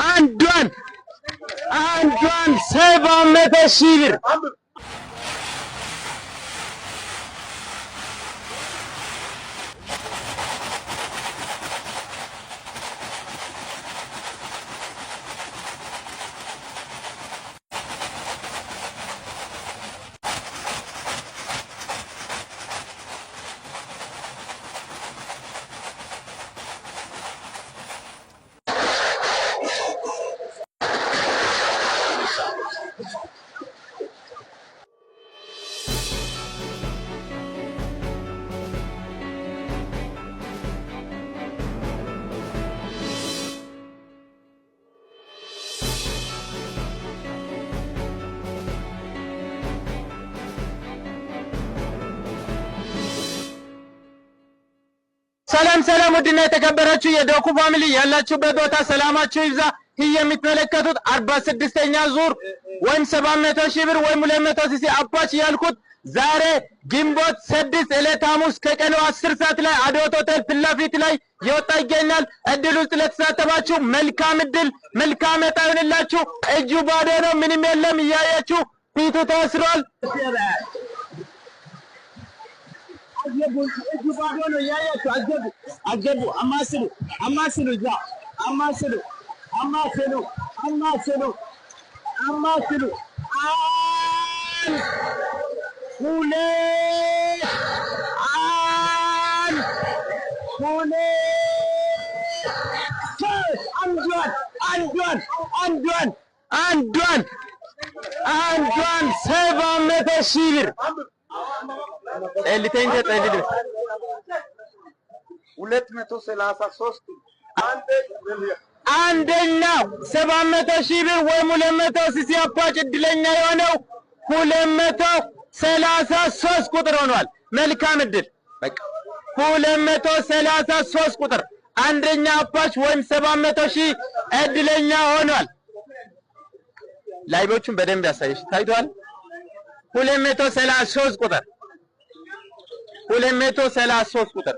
አንዷን 700,000 ብር ሰላም ውድና የተከበራችሁ የዶኩ ፋሚሊ ያላችሁበት ቦታ ሰላማችሁ ይብዛ። ይህ የምትመለከቱት 46ኛ ዙር ወይም 700,000 ብር ወይም 200 ሲሲ አፓች ያልኩት ዛሬ ግንቦት 6 ዕለት ሐሙስ ከቀኑ 10 ሰዓት ላይ አዶት ሆቴል ፊት ለፊት ላይ ይወጣ ይገኛል። እድል ውስጥ ለተሳተፋችሁ መልካም እድል፣ መልካም ዕጣ ይሁንላችሁ። እጁ ባዶ ነው፣ ምንም የለም። እያያችሁ ፊቱ ታስሯል። እጁ ባዶ ነው። እያያችሁ አጀቡ አማስሉ እዛ አማስሉ አንዷን 700,000 ብር ኤሊቴን ተጠልል 233 አንደኛው 700,000 ብር ወይም 200 ሲሲ አፓች እድለኛ የሆነው 233 ቁጥር ሆኗል። መልካም እድል። በቃ 233 ቁጥር አንደኛ አፓች ወይም 700,000 እድለኛ ሆኗል። ላይቦቹን በደንብ ያሳየሽ ታይቷል። 233 ቁጥር 233 ቁጥር